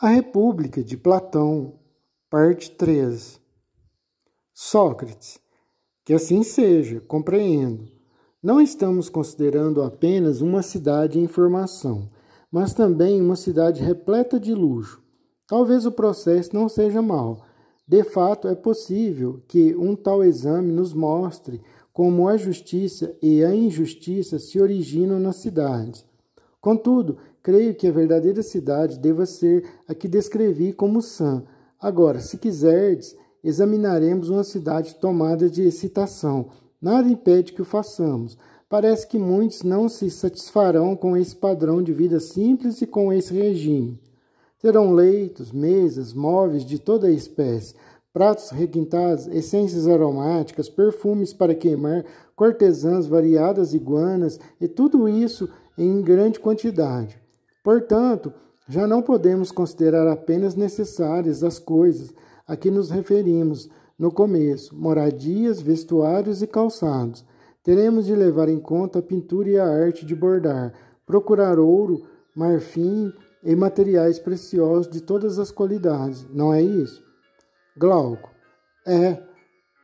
A República de Platão, parte 3. Sócrates, que assim seja, compreendo. Não estamos considerando apenas uma cidade em formação, mas também uma cidade repleta de luxo. Talvez o processo não seja mau. De fato, é possível que um tal exame nos mostre como a justiça e a injustiça se originam nas cidades. Contudo, creio que a verdadeira cidade deva ser a que descrevi como sã. Agora, se quiserdes, examinaremos uma cidade tomada de excitação. Nada impede que o façamos. Parece que muitos não se satisfarão com esse padrão de vida simples e com esse regime. Terão leitos, mesas, móveis de toda a espécie, pratos requintados, essências aromáticas, perfumes para queimar, cortesãs, variadas iguanas e tudo isso em grande quantidade. Portanto, já não podemos considerar apenas necessárias as coisas a que nos referimos no começo, moradias, vestuários e calçados. Teremos de levar em conta a pintura e a arte de bordar, procurar ouro, marfim e materiais preciosos de todas as qualidades. Não é isso? Glauco. É.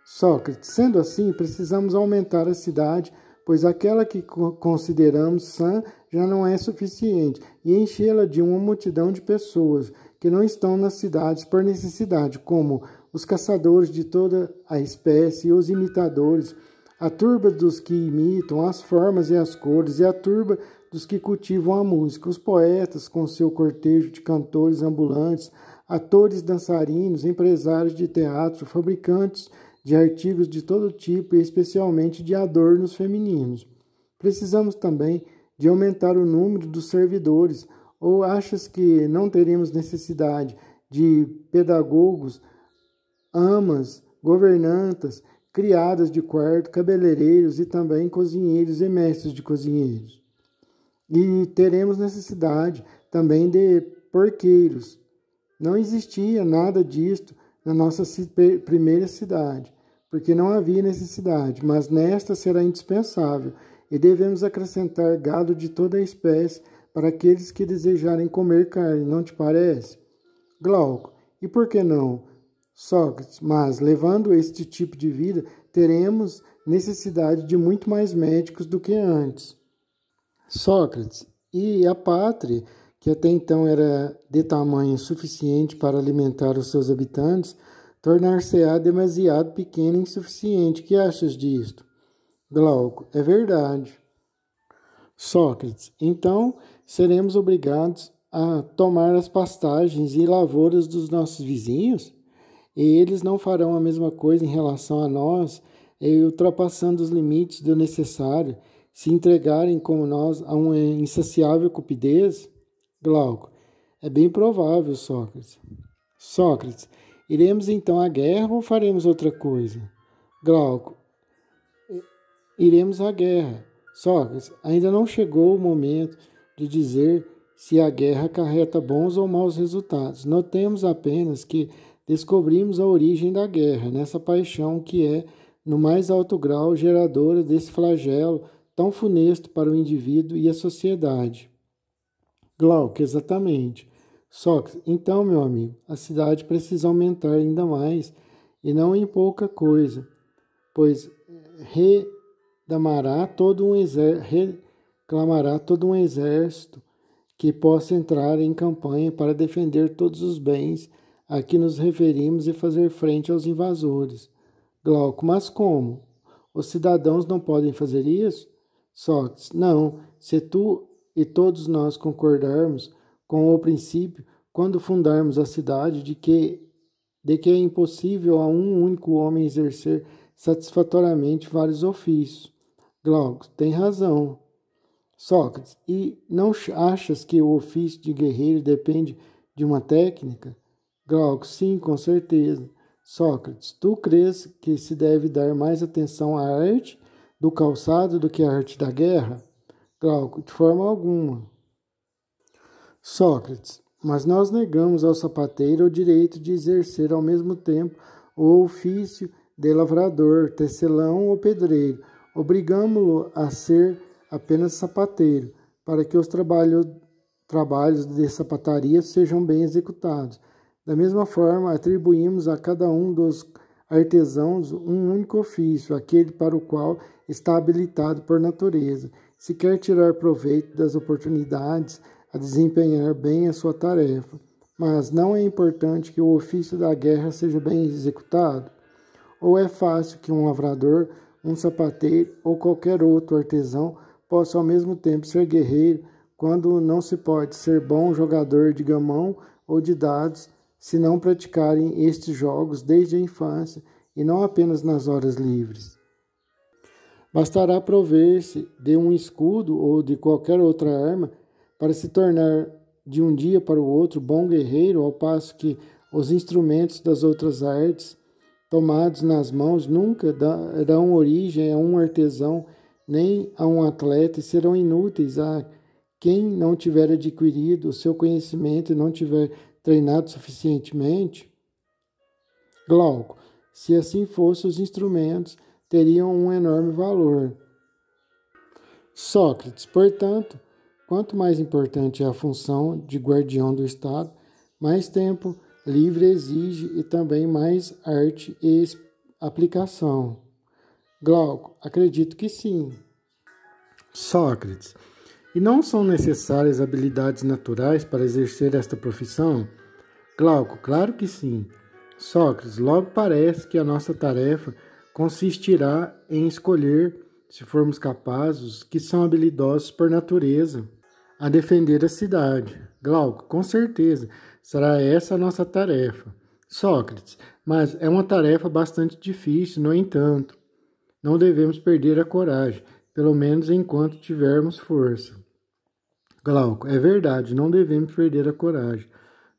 Sócrates. Sendo assim, precisamos aumentar a cidade, pois aquela que consideramos sã já não é suficiente, e enchê-la de uma multidão de pessoas que não estão nas cidades por necessidade, como os caçadores de toda a espécie e os imitadores, a turba dos que imitam as formas e as cores, e a turba dos que cultivam a música, os poetas com seu cortejo de cantores ambulantes, atores dançarinos, empresários de teatro, fabricantes de artigos de todo tipo e especialmente de adornos femininos. Precisamos também de aumentar o número dos servidores, ou achas que não teremos necessidade de pedagogos, amas, governantas, criadas de quarto, cabeleireiros e também cozinheiros e mestres de cozinheiros? E teremos necessidade também de porqueiros. Não existia nada disto na nossa primeira cidade, porque não havia necessidade, mas nesta será indispensável, e devemos acrescentar gado de toda a espécie para aqueles que desejarem comer carne, não te parece? Glauco, e por que não? Sócrates, mas levando este tipo de vida, teremos necessidade de muito mais médicos do que antes. Sócrates, e a pátria, que até então era de tamanho suficiente para alimentar os seus habitantes, tornar-se-á demasiado pequena e insuficiente. Que achas disto? Glauco, é verdade. Sócrates, então seremos obrigados a tomar as pastagens e lavouras dos nossos vizinhos? E eles não farão a mesma coisa em relação a nós, ultrapassando os limites do necessário, se entregarem como nós a uma insaciável cupidez? Glauco, é bem provável, Sócrates. Sócrates, iremos então à guerra ou faremos outra coisa? Glauco, iremos à guerra. Sócrates, ainda não chegou o momento de dizer se a guerra acarreta bons ou maus resultados. Notemos apenas que descobrimos a origem da guerra, nessa paixão que é, no mais alto grau, geradora desse flagelo tão funesto para o indivíduo e a sociedade. Glauco, exatamente. Sócrates, então, meu amigo, a cidade precisa aumentar ainda mais, e não em pouca coisa, pois reclamará todo um exército que possa entrar em campanha para defender todos os bens a que nos referimos e fazer frente aos invasores. Glauco, mas como? Os cidadãos não podem fazer isso? Sócrates, não, se tu e todos nós concordarmos com o princípio, quando fundarmos a cidade, de que é impossível a um único homem exercer satisfatoriamente vários ofícios. Glauco, tem razão. Sócrates, e não achas que o ofício de guerreiro depende de uma técnica? Glauco, sim, com certeza. Sócrates, tu crês que se deve dar mais atenção à arte do calçado do que à arte da guerra? Glauco, de forma alguma. Sócrates, mas nós negamos ao sapateiro o direito de exercer ao mesmo tempo o ofício de lavrador, tecelão ou pedreiro. Obrigamo-lo a ser apenas sapateiro, para que os trabalhos de sapataria sejam bem executados. Da mesma forma, atribuímos a cada um dos artesãos um único ofício, aquele para o qual está habilitado por natureza. Se quer tirar proveito das oportunidades a desempenhar bem a sua tarefa, mas não é importante que o ofício da guerra seja bem executado? Ou é fácil que um lavrador, um sapateiro ou qualquer outro artesão possa ao mesmo tempo ser guerreiro, quando não se pode ser bom jogador de gamão ou de dados, se não praticarem estes jogos desde a infância e não apenas nas horas livres? Bastará prover-se de um escudo ou de qualquer outra arma para se tornar de um dia para o outro bom guerreiro, ao passo que os instrumentos das outras artes, tomados nas mãos, nunca darão origem a um artesão nem a um atleta e serão inúteis a quem não tiver adquirido o seu conhecimento e não tiver treinado suficientemente? Glauco, se assim fosse, os instrumentos teriam um enorme valor. Sócrates, portanto, quanto mais importante é a função de guardião do Estado, mais tempo livre exige e também mais arte e aplicação. Glauco, acredito que sim. Sócrates, e não são necessárias habilidades naturais para exercer esta profissão? Glauco, claro que sim. Sócrates, logo parece que a nossa tarefa consistirá em escolher, se formos capazes, que são habilidosos por natureza a defender a cidade. Glauco, com certeza, será essa a nossa tarefa. Sócrates, mas é uma tarefa bastante difícil, no entanto. Não devemos perder a coragem, pelo menos enquanto tivermos força. Glauco, é verdade, não devemos perder a coragem.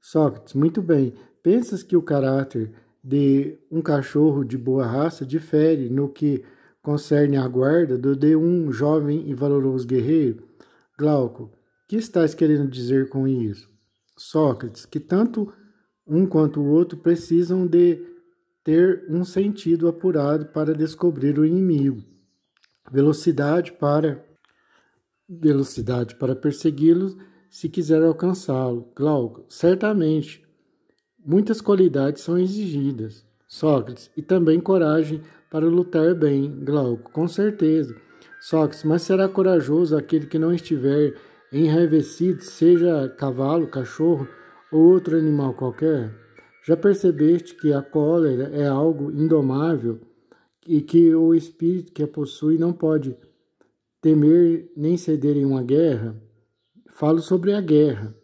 Sócrates, muito bem. Pensas que o caráter de um cachorro de boa raça difere no que concerne à guarda do de um jovem e valoroso guerreiro? Glauco, que estás querendo dizer com isso? Sócrates, que tanto um quanto o outro precisam de ter um sentido apurado para descobrir o inimigo, velocidade para persegui-lo se quiser alcançá-lo. Glauco, certamente, muitas qualidades são exigidas. Sócrates, e também coragem para lutar bem. Glauco, com certeza. Sócrates, mas será corajoso aquele que não estiver enraivecido, seja cavalo, cachorro ou outro animal qualquer? Já percebeste que a cólera é algo indomável e que o espírito que a possui não pode temer nem ceder em uma guerra? Falo sobre a guerra.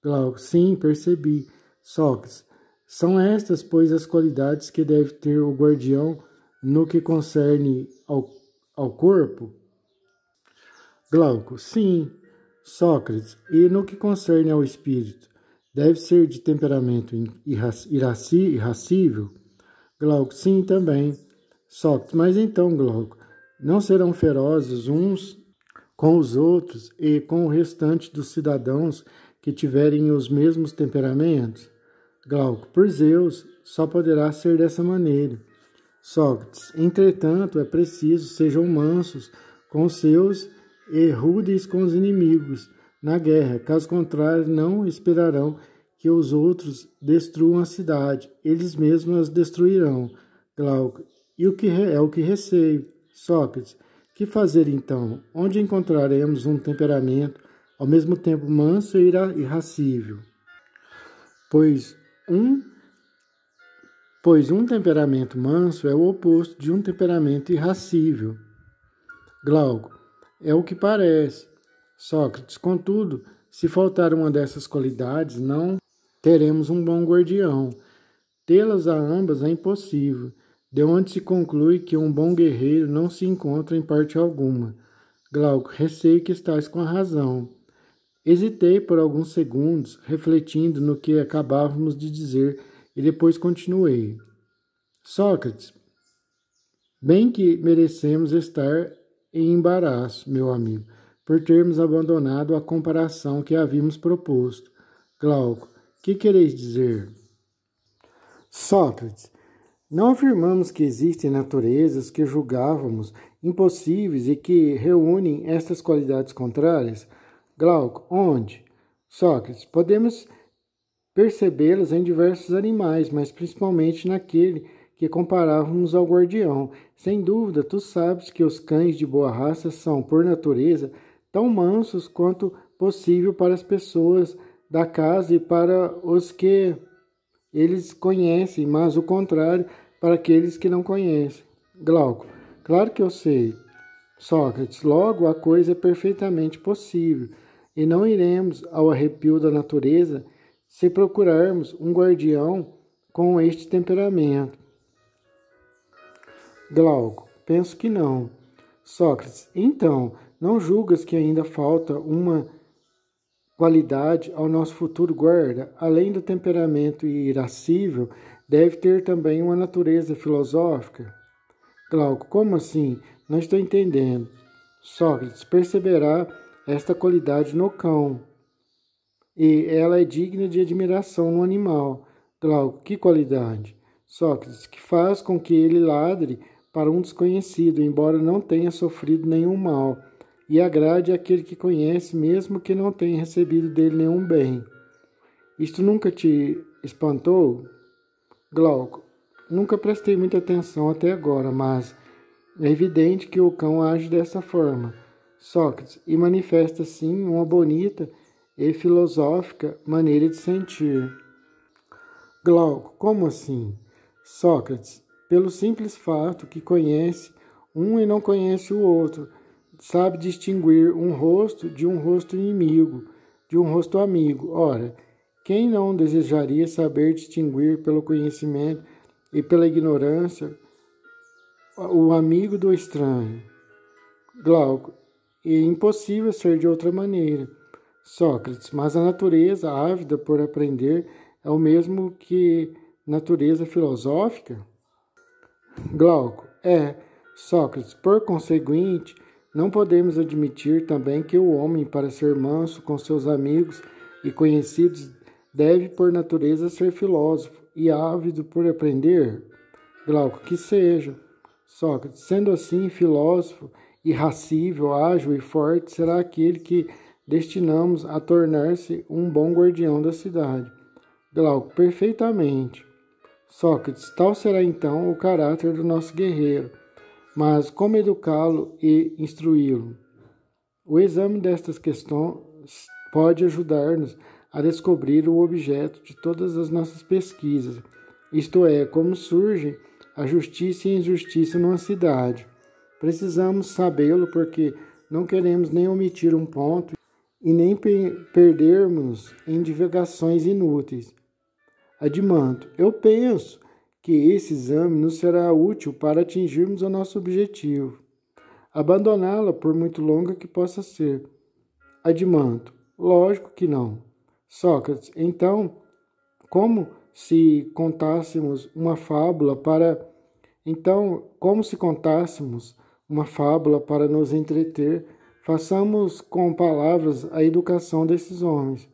Glauco, sim, percebi. Sócrates, são estas, pois, as qualidades que deve ter o guardião no que concerne ao corpo? Glauco, sim. Sócrates, e no que concerne ao espírito, deve ser de temperamento irascível? Glauco, sim, também. Sócrates, mas então, Glauco, não serão ferozes uns com os outros e com o restante dos cidadãos que tiverem os mesmos temperamentos? Glauco, por Zeus, só poderá ser dessa maneira. Sócrates, entretanto, é preciso sejam mansos com os seus e rudes com os inimigos na guerra, caso contrário não esperarão que os outros destruam a cidade, eles mesmos as destruirão. Glauco, e o que receio? Sócrates, que fazer então? Onde encontraremos um temperamento ao mesmo tempo manso e irascível? Pois um temperamento manso é o oposto de um temperamento irascível. Glauco, é o que parece. Sócrates, contudo, se faltar uma dessas qualidades, não teremos um bom guardião. Tê-las a ambas é impossível, de onde se conclui que um bom guerreiro não se encontra em parte alguma. Glauco, receio que estás com a razão. Hesitei por alguns segundos, refletindo no que acabávamos de dizer, e depois continuei. Sócrates, bem que merecemos estar em embaraço, meu amigo, por termos abandonado a comparação que havíamos proposto. Glauco, que quereis dizer? Sócrates, não afirmamos que existem naturezas que julgávamos impossíveis e que reúnem estas qualidades contrárias? Glauco, onde? Sócrates, podemos percebê-las em diversos animais, mas principalmente naquele que comparávamos ao guardião. Sem dúvida, tu sabes que os cães de boa raça são, por natureza, tão mansos quanto possível para as pessoas da casa e para os que eles conhecem, mas o contrário para aqueles que não conhecem. Glauco, claro que eu sei. Sócrates, logo a coisa é perfeitamente possível, e não iremos ao arrepio da natureza se procurarmos um guardião com este temperamento. Glauco, penso que não. Sócrates, então, não julgas que ainda falta uma qualidade ao nosso futuro guarda? Além do temperamento irascível, deve ter também uma natureza filosófica? Glauco, como assim? Não estou entendendo. Sócrates, perceberá esta qualidade no cão, e ela é digna de admiração no animal. Glauco, que qualidade? Sócrates, que faz com que ele ladre para um desconhecido, embora não tenha sofrido nenhum mal, e agrade àquele que conhece, mesmo que não tenha recebido dele nenhum bem. Isto nunca te espantou? Glauco, nunca prestei muita atenção até agora, mas é evidente que o cão age dessa forma. Sócrates, e manifesta, sim, uma bonita e filosófica maneira de sentir. Glauco, como assim? Sócrates, pelo simples fato que conhece um e não conhece o outro, sabe distinguir um rosto de um rosto inimigo, de um rosto amigo. Ora, quem não desejaria saber distinguir pelo conhecimento e pela ignorância o amigo do estranho? Glauco, é impossível ser de outra maneira. Sócrates, mas a natureza ávida por aprender é o mesmo que natureza filosófica? Glauco, Sócrates, por conseguinte, não podemos admitir também que o homem, para ser manso com seus amigos e conhecidos, deve por natureza ser filósofo e ávido por aprender? Glauco, que seja. Sócrates, sendo assim, filósofo, irascível, ágil e forte, será aquele que destinamos a tornar-se um bom guardião da cidade. Glauco, perfeitamente. Sócrates, tal será então o caráter do nosso guerreiro. Mas como educá-lo e instruí-lo? O exame destas questões pode ajudar-nos a descobrir o objeto de todas as nossas pesquisas, isto é, como surgem a justiça e a injustiça numa cidade. Precisamos sabê-lo porque não queremos nem omitir um ponto e nem perdermos em divagações inúteis. Adimanto, eu penso que esse exame nos será útil para atingirmos o nosso objetivo. Abandoná-la, por muito longa que possa ser. Admanto, lógico que não. Sócrates, então, como se contássemos uma fábula para nos entreter, façamos com palavras a educação desses homens.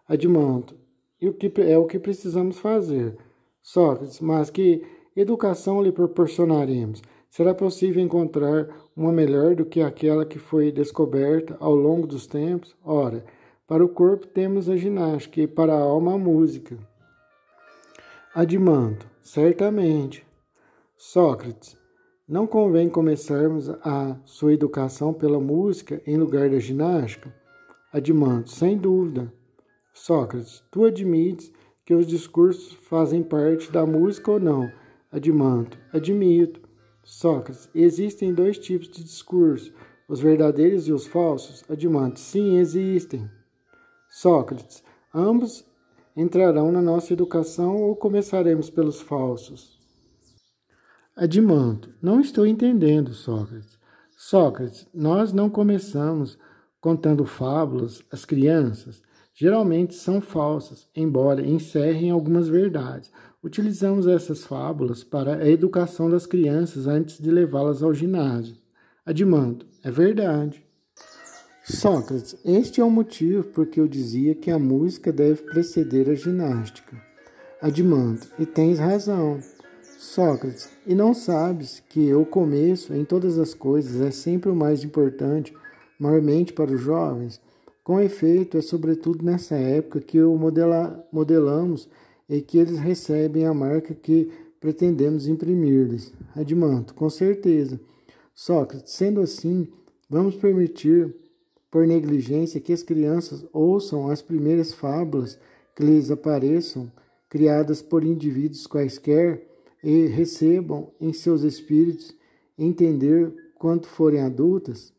Admanto, e o que precisamos fazer? Sócrates, mas que educação lhe proporcionaremos? Será possível encontrar uma melhor do que aquela que foi descoberta ao longo dos tempos? Ora, para o corpo temos a ginástica e para a alma a música. Admanto, certamente. Sócrates, não convém começarmos a sua educação pela música em lugar da ginástica? Admanto, sem dúvida. Sócrates, tu admites que os discursos fazem parte da música ou não? Admanto, admito. Sócrates, existem dois tipos de discurso, os verdadeiros e os falsos? Admanto, sim, existem. Sócrates, ambos entrarão na nossa educação ou começaremos pelos falsos? Admanto, não estou entendendo, Sócrates. Sócrates, nós não começamos contando fábulas às crianças. Geralmente são falsas, embora encerrem algumas verdades. Utilizamos essas fábulas para a educação das crianças antes de levá-las ao ginásio. Admanto, é verdade. Sócrates, este é o motivo por que eu dizia que a música deve preceder a ginástica. Admanto, e tens razão. Sócrates, e não sabes que o começo em todas as coisas é sempre o mais importante, maiormente para os jovens? Com efeito, é sobretudo nessa época que o modelamos e que eles recebem a marca que pretendemos imprimir-lhes. Adimanto, com certeza. Sócrates, sendo assim, vamos permitir, por negligência, que as crianças ouçam as primeiras fábulas que lhes apareçam, criadas por indivíduos quaisquer, e recebam em seus espíritos entender quando forem adultas?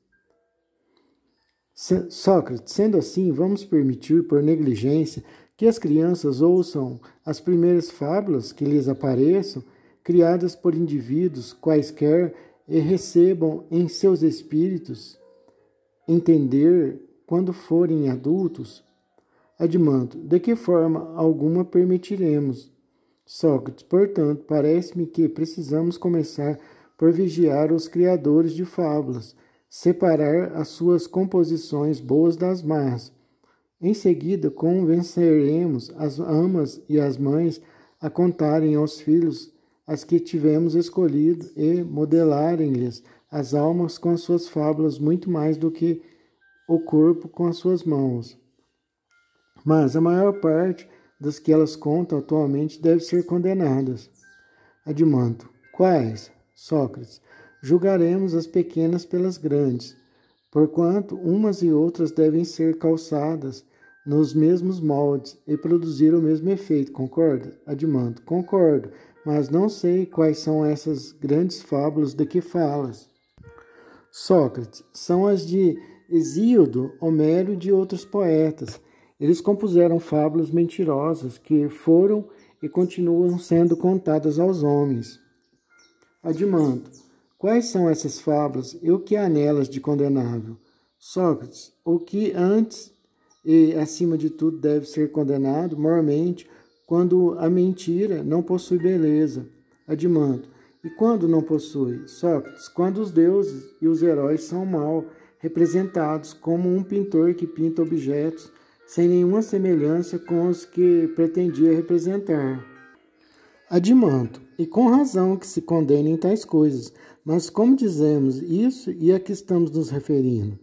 Sócrates, sendo assim, vamos permitir, por negligência, que as crianças ouçam as primeiras fábulas que lhes apareçam, criadas por indivíduos quaisquer, e recebam em seus espíritos entender quando forem adultos? Adimanto, de que forma alguma permitiremos? Sócrates, portanto, parece-me que precisamos começar por vigiar os criadores de fábulas, separar as suas composições boas das más. Em seguida, convenceremos as amas e as mães a contarem aos filhos as que tivemos escolhido e modelarem-lhes as almas com as suas fábulas muito mais do que o corpo com as suas mãos. Mas a maior parte das que elas contam atualmente deve ser condenadas. Adimanto, quais? Sócrates, julgaremos as pequenas pelas grandes, porquanto umas e outras devem ser calçadas nos mesmos moldes e produzir o mesmo efeito, concorda? Adimanto, concordo, mas não sei quais são essas grandes fábulas de que falas. Sócrates, são as de Hesíodo, Homero e de outros poetas. Eles compuseram fábulas mentirosas que foram e continuam sendo contadas aos homens. Adimanto, quais são essas fábulas e o que há nelas de condenável? Sócrates, o que antes e acima de tudo deve ser condenado moralmente quando a mentira não possui beleza. Adimanto, e quando não possui? Sócrates, quando os deuses e os heróis são mal representados, como um pintor que pinta objetos sem nenhuma semelhança com os que pretendia representar. Adimanto, e com razão que se condenem tais coisas, mas como dizemos isso e a que estamos nos referindo?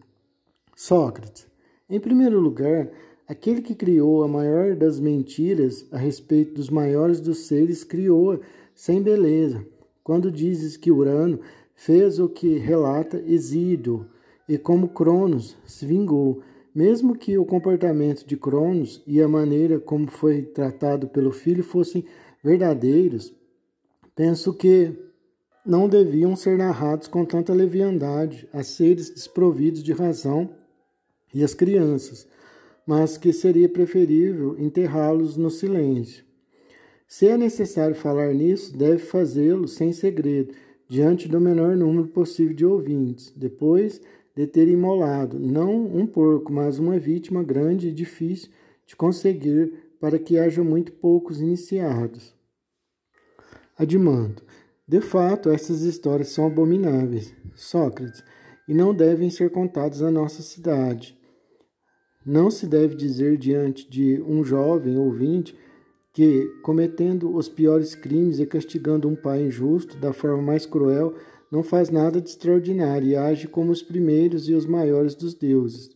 Sócrates, em primeiro lugar, aquele que criou a maior das mentiras a respeito dos maiores dos seres, criou-a sem beleza. Quando dizes que Urano fez o que relata Hesíodo, e como Cronos se vingou, mesmo que o comportamento de Cronos e a maneira como foi tratado pelo filho fossem verdadeiros, penso que não deviam ser narrados com tanta leviandade a seres desprovidos de razão e às crianças, mas que seria preferível enterrá-los no silêncio. Se é necessário falar nisso, deve fazê-lo sem segredo, diante do menor número possível de ouvintes, depois de ter imolado, não um porco, mas uma vítima grande e difícil de conseguir, para que haja muito poucos iniciados. Adimanto, de fato, essas histórias são abomináveis, Sócrates, e não devem ser contadas na nossa cidade. Não se deve dizer diante de um jovem ouvinte que, cometendo os piores crimes e castigando um pai injusto da forma mais cruel, não faz nada de extraordinário e age como os primeiros e os maiores dos deuses.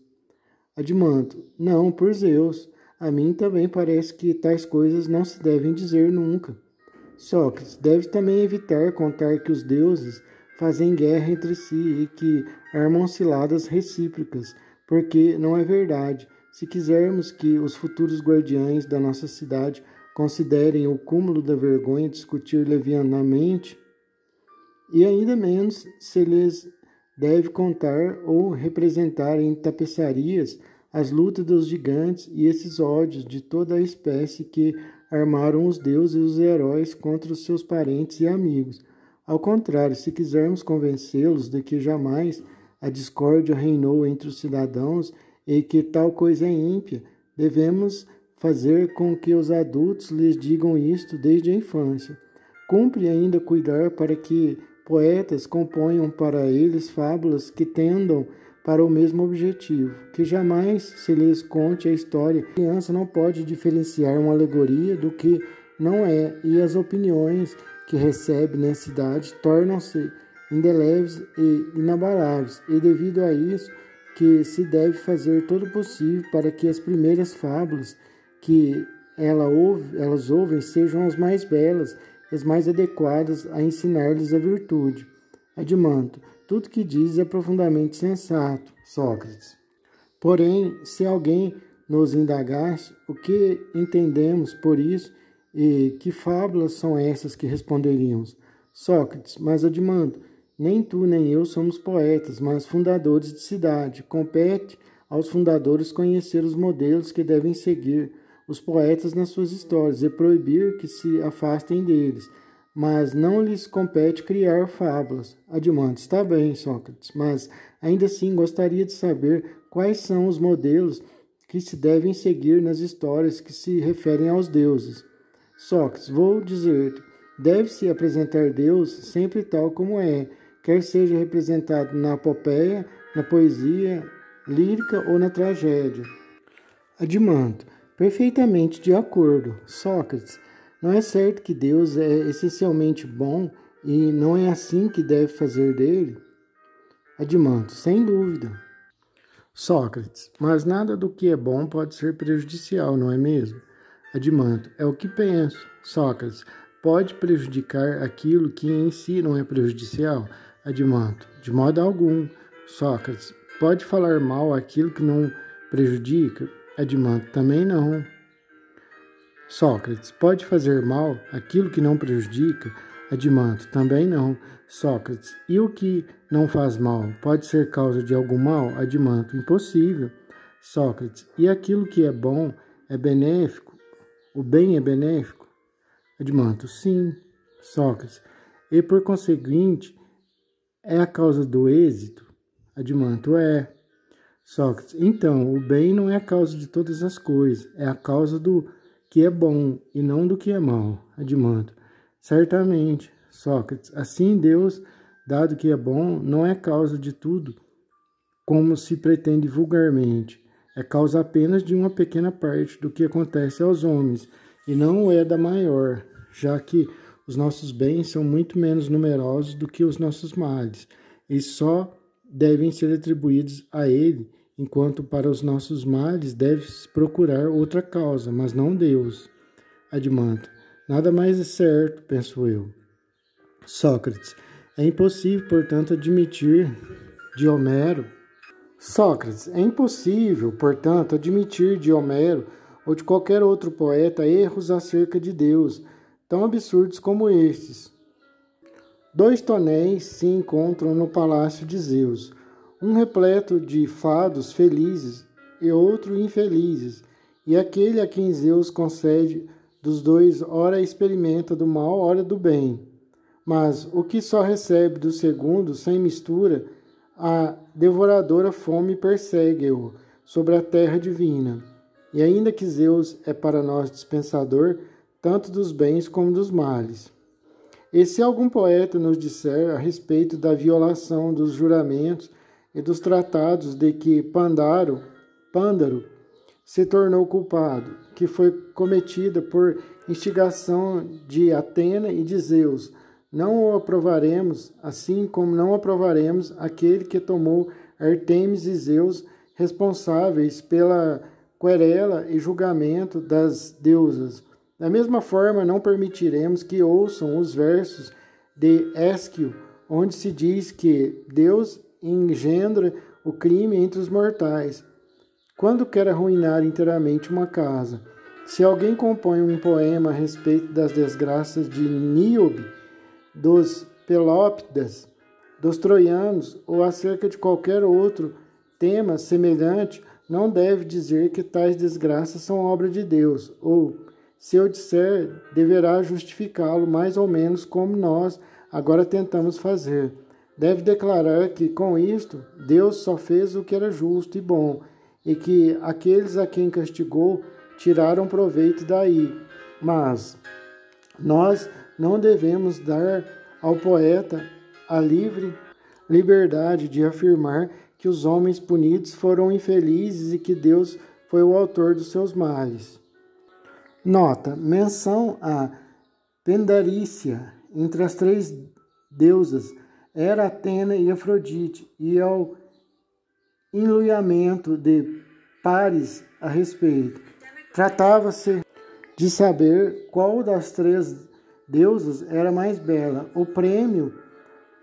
Adimanto, não, por Zeus, a mim também parece que tais coisas não se devem dizer nunca. Sócrates, deve também evitar contar que os deuses fazem guerra entre si e que armam ciladas recíprocas, porque não é verdade. Se quisermos que os futuros guardiães da nossa cidade considerem o cúmulo da vergonha discutir levianamente, e ainda menos se lhes deve contar ou representar em tapeçarias as lutas dos gigantes e esses ódios de toda a espécie que armaram os deuses e os heróis contra os seus parentes e amigos. Ao contrário, se quisermos convencê-los de que jamais a discórdia reinou entre os cidadãos e que tal coisa é ímpia, devemos fazer com que os adultos lhes digam isto desde a infância. Cumpre ainda cuidar para que poetas componham para eles fábulas que tendam para o mesmo objetivo, que jamais se lhes conte a história. A criança não pode diferenciar uma alegoria do que não é, e as opiniões que recebe nessa idade tornam-se indeléveis e inabaláveis, e devido a isso que se deve fazer todo o possível para que as primeiras fábulas que elas ouvem sejam as mais belas e as mais adequadas a ensinar-lhes a virtude. Adimanto, tudo que diz é profundamente sensato, Sócrates. Porém, se alguém nos indagasse o que entendemos por isso e que fábulas são essas, que responderíamos: Sócrates, mas Adimanto, nem tu nem eu somos poetas, mas fundadores de cidade. Compete aos fundadores conhecer os modelos que devem seguir os poetas nas suas histórias e proibir que se afastem deles. Mas não lhes compete criar fábulas. Adimanto, está bem, Sócrates, mas ainda assim gostaria de saber quais são os modelos que se devem seguir nas histórias que se referem aos deuses. Sócrates, vou dizer-te, deve-se apresentar Deus sempre tal como é, quer seja representado na epopeia, na poesia lírica ou na tragédia. Adimanto, perfeitamente de acordo. Sócrates, não é certo que Deus é essencialmente bom e não é assim que deve fazer dele? Adimanto, sem dúvida. Sócrates, mas nada do que é bom pode ser prejudicial, não é mesmo? Adimanto, é o que penso. Sócrates, pode prejudicar aquilo que em si não é prejudicial? Adimanto, de modo algum. Sócrates, pode falar mal aquilo que não prejudica? Adimanto, também não. Sócrates, pode fazer mal aquilo que não prejudica? Adimanto, também não. Sócrates, e o que não faz mal pode ser causa de algum mal? Adimanto, impossível. Sócrates, e aquilo que é bom é benéfico? O bem é benéfico? Adimanto, sim. Sócrates, e por conseguinte, é a causa do êxito? Adimanto, é. Sócrates, então, o bem não é a causa de todas as coisas, é a causa do que é bom e não do que é mal. Adimanto, certamente. Sócrates, assim Deus, dado que é bom, não é causa de tudo, como se pretende vulgarmente. É causa apenas de uma pequena parte do que acontece aos homens, e não é da maior, já que os nossos bens são muito menos numerosos do que os nossos males, e só devem ser atribuídos a ele, enquanto para os nossos males deve-se procurar outra causa, mas não Deus. Adimanto, nada mais é certo, penso eu. Sócrates, é impossível, portanto, admitir de Homero. Sócrates, é impossível, portanto, admitir de Homero ou de qualquer outro poeta erros acerca de Deus, tão absurdos como estes. 2 tonéis se encontram no palácio de Zeus, um repleto de fados felizes e outro infelizes, e aquele a quem Zeus concede dos dois ora experimenta do mal, ora do bem. Mas o que só recebe do segundo, sem mistura, a devoradora fome persegue-o sobre a terra divina. E ainda que Zeus é para nós dispensador, tanto dos bens como dos males. E se algum poeta nos disser a respeito da violação dos juramentos e dos tratados de que Pândaro se tornou culpado, que foi cometida por instigação de Atena e de Zeus, não o aprovaremos, assim como não aprovaremos aquele que tomou Artemis e Zeus responsáveis pela querela e julgamento das deusas. Da mesma forma, não permitiremos que ouçam os versos de Ésquilo, onde se diz que Deus engendra o crime entre os mortais, quando quer arruinar inteiramente uma casa. Se alguém compõe um poema a respeito das desgraças de Níobe, dos Pelópidas, dos troianos ou acerca de qualquer outro tema semelhante, não deve dizer que tais desgraças são obra de Deus, ou, se eu disser, deverá justificá-lo mais ou menos como nós agora tentamos fazer. Deve declarar que, com isto, Deus só fez o que era justo e bom, e que aqueles a quem castigou tiraram proveito daí. Mas nós não devemos dar ao poeta a livre liberdade de afirmar que os homens punidos foram infelizes e que Deus foi o autor dos seus males. Nota: menção a Pendarícia entre as 3 deusas, Hera, Atena e Afrodite, e ao enluiamento de pares a respeito. Tratava-se de saber qual das três deusas era mais bela. O prêmio,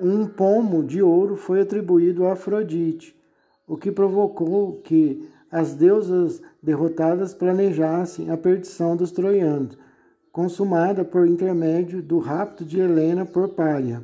um pomo de ouro, foi atribuído a Afrodite, o que provocou que as deusas derrotadas planejassem a perdição dos troianos, consumada por intermédio do rapto de Helena por Pária.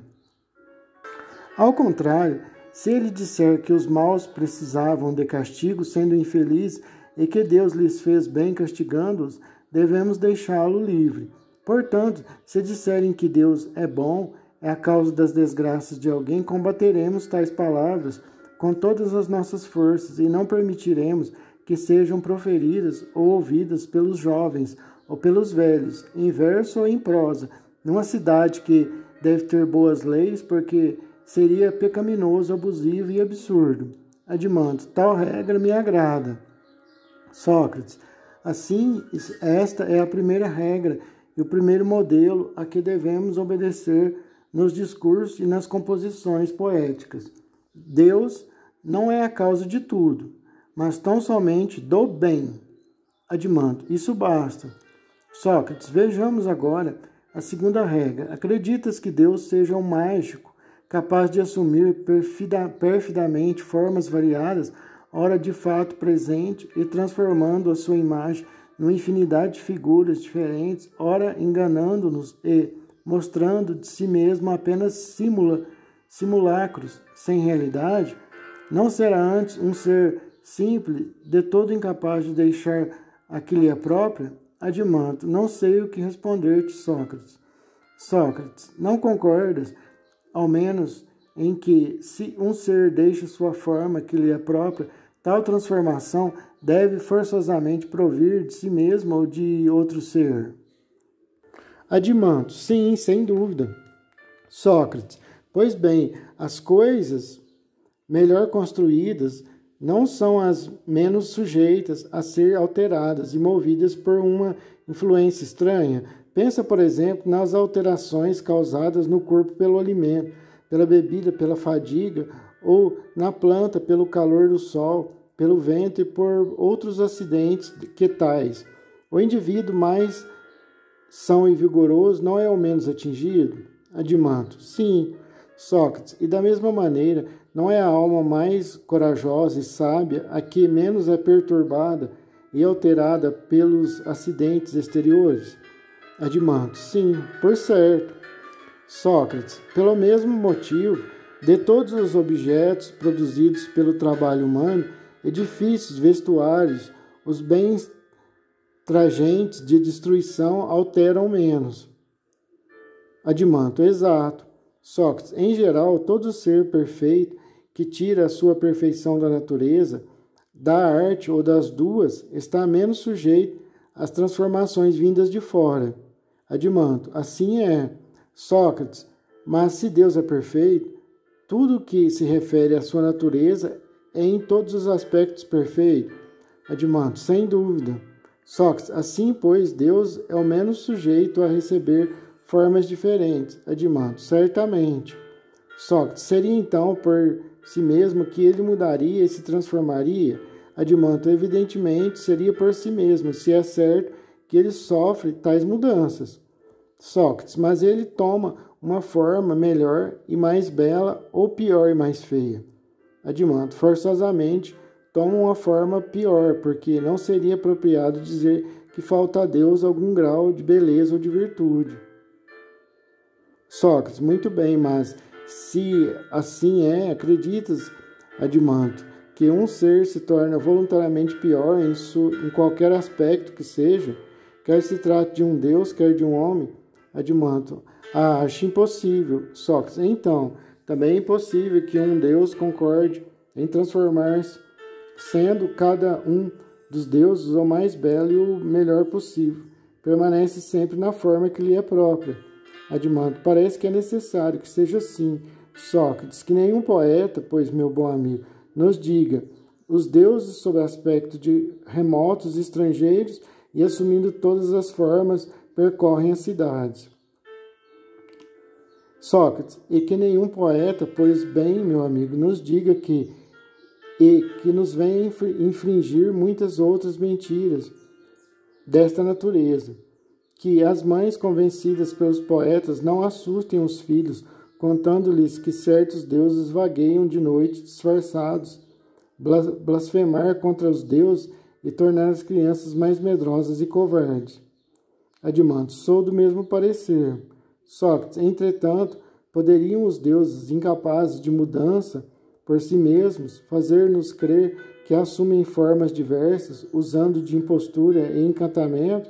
Ao contrário, se ele disser que os maus precisavam de castigo, sendo infelizes, e que Deus lhes fez bem castigando-os, devemos deixá-lo livre. Portanto, se disserem que Deus é bom, é a causa das desgraças de alguém, combateremos tais palavras com todas as nossas forças e não permitiremos que sejam proferidas ou ouvidas pelos jovens ou pelos velhos, em verso ou em prosa, numa cidade que deve ter boas leis, porque seria pecaminoso, abusivo e absurdo. Adimando, tal regra me agrada. Sócrates, assim, esta é a primeira regra e o primeiro modelo a que devemos obedecer nos discursos e nas composições poéticas. Deus não é a causa de tudo, mas tão somente do bem. Adimando, isso basta. Sócrates, vejamos agora a segunda regra. Acreditas que Deus seja um mágico, capaz de assumir perfidamente formas variadas, ora de fato presente, e transformando a sua imagem numa infinidade de figuras diferentes, ora enganando-nos e mostrando de si mesmo apenas simulacros sem realidade? Não será antes um ser simples, de todo incapaz de deixar a que lhe é própria? Adimando, não sei o que responder-te, Sócrates. Sócrates, não concordas, ao menos, em que, se um ser deixa sua forma que lhe é própria, tal transformação deve forçosamente provir de si mesmo ou de outro ser? Adimando, sim, sem dúvida. Sócrates, pois bem, as coisas melhor construídas não são as menos sujeitas a ser alteradas e movidas por uma influência estranha. Pensa, por exemplo, nas alterações causadas no corpo pelo alimento, pela bebida, pela fadiga, ou na planta pelo calor do sol, pelo vento e por outros acidentes que tais. O indivíduo mais são e vigoroso não é ao menos atingido? Adimando, sim. Sócrates, e da mesma maneira, não é a alma mais corajosa e sábia a que menos é perturbada e alterada pelos acidentes exteriores? Adimando, sim, por certo. Sócrates, pelo mesmo motivo, de todos os objetos produzidos pelo trabalho humano, edifícios, vestuários, os bens tragentes de destruição alteram menos. Adimando, exato. Sócrates, em geral, todo ser perfeito que tira a sua perfeição da natureza, da arte ou das duas, está menos sujeito às transformações vindas de fora. Adimando, assim é. Sócrates, mas se Deus é perfeito, tudo que se refere à sua natureza é em todos os aspectos perfeito? Adimando, sem dúvida. Sócrates, assim, pois, Deus é o menos sujeito a receber formas diferentes. Adimando, certamente. Sócrates, seria então por si mesmo que ele mudaria e se transformaria? Adimando, evidentemente, seria por si mesmo, se é certo que ele sofre tais mudanças. Sócrates, mas ele toma uma forma melhor e mais bela ou pior e mais feia? Adimando, forçosamente toma uma forma pior, porque não seria apropriado dizer que falta a Deus algum grau de beleza ou de virtude. Sócrates, muito bem, mas se assim é, acreditas, Adimando, que um ser se torna voluntariamente pior em qualquer aspecto que seja, quer se trate de um Deus, quer de um homem? Adimando, acho impossível. Sócrates, então, também é impossível que um Deus concorde em transformar-se, sendo cada um dos deuses o mais belo e o melhor possível. Permanece sempre na forma que lhe é própria. Adimando, parece que é necessário que seja assim. Sócrates, que nenhum poeta, pois, meu bom amigo, nos diga os deuses sob aspecto de remotos estrangeiros e assumindo todas as formas percorrem as cidades. Sócrates, e que nenhum poeta, pois bem, meu amigo, nos diga que e que nos vem infringir muitas outras mentiras desta natureza. Que as mães, convencidas pelos poetas, não assustem os filhos, contando-lhes que certos deuses vagueiam de noite disfarçados, blasfemar contra os deuses e tornar as crianças mais medrosas e covardes. Adimando, sou do mesmo parecer. Sócrates, entretanto, poderiam os deuses, incapazes de mudança por si mesmos, fazer-nos crer que assumem formas diversas, usando de impostura e encantamento?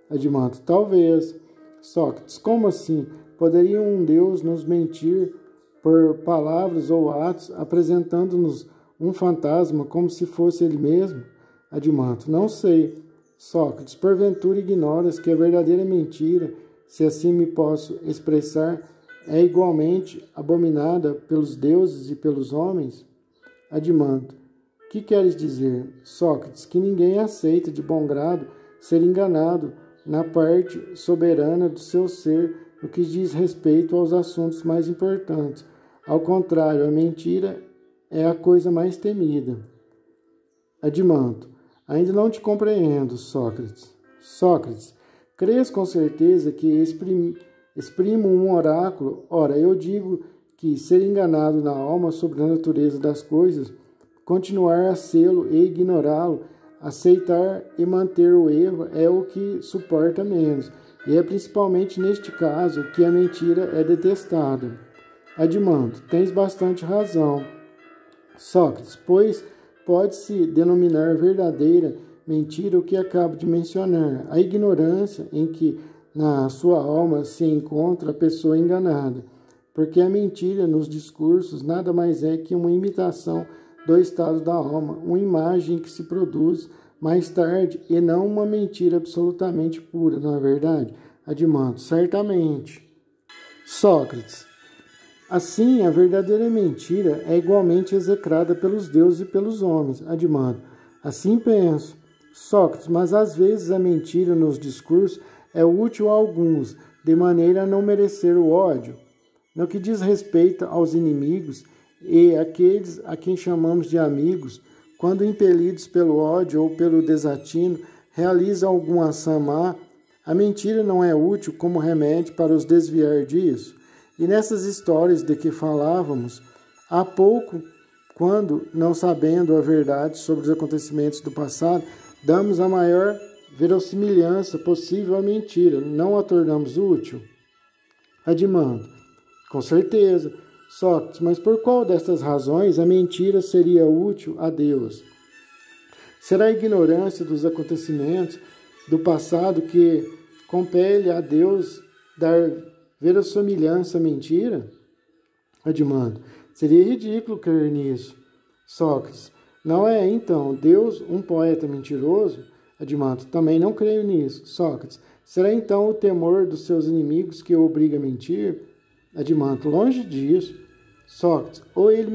Adimando, talvez. Sócrates, como assim? Poderia um Deus nos mentir por palavras ou atos, apresentando-nos um fantasma como se fosse ele mesmo? Adimando, não sei. Sócrates, porventura ignoras que a verdadeira mentira, se assim me posso expressar, é igualmente abominada pelos deuses e pelos homens? Adimando, que queres dizer? Sócrates, que ninguém aceita de bom grado ser enganado na parte soberana do seu ser no que diz respeito aos assuntos mais importantes. Ao contrário, a mentira é a coisa mais temida. Adimando, ainda não te compreendo, Sócrates. Sócrates, crês com certeza que exprimo um oráculo? Ora, eu digo que ser enganado na alma sobre a natureza das coisas, continuar a sê-lo e ignorá-lo, aceitar e manter o erro é o que suporta menos, e é principalmente neste caso que a mentira é detestada. Adimando, tens bastante razão. Sócrates, pois pode-se denominar verdadeira mentira o que acabo de mencionar, a ignorância em que na sua alma se encontra a pessoa enganada, porque a mentira nos discursos nada mais é que uma imitação do estado da alma, uma imagem que se produz mais tarde e não uma mentira absolutamente pura, não é verdade? Adimando, certamente. Sócrates, assim a verdadeira mentira é igualmente execrada pelos deuses e pelos homens. Adimando, assim penso. Sócrates, mas às vezes a mentira nos discursos é útil a alguns, de maneira a não merecer o ódio. No que diz respeito aos inimigos e aqueles a quem chamamos de amigos, quando impelidos pelo ódio ou pelo desatino, realizam alguma ação má, a mentira não é útil como remédio para os desviar disso. E nessas histórias de que falávamos há pouco, quando, não sabendo a verdade sobre os acontecimentos do passado, damos a maior verossimilhança possível à mentira, não a tornamos útil? Adimando, com certeza. Sócrates, mas por qual destas razões a mentira seria útil a Deus? Será a ignorância dos acontecimentos do passado que compele a Deus dar verossimilhança à mentira? Adimando, seria ridículo crer nisso. Sócrates, não é então Deus um poeta mentiroso? Adimando, também não creio nisso. Sócrates, será então o temor dos seus inimigos que o obriga a mentir? Adimando, longe disso. Sócrates, ou ele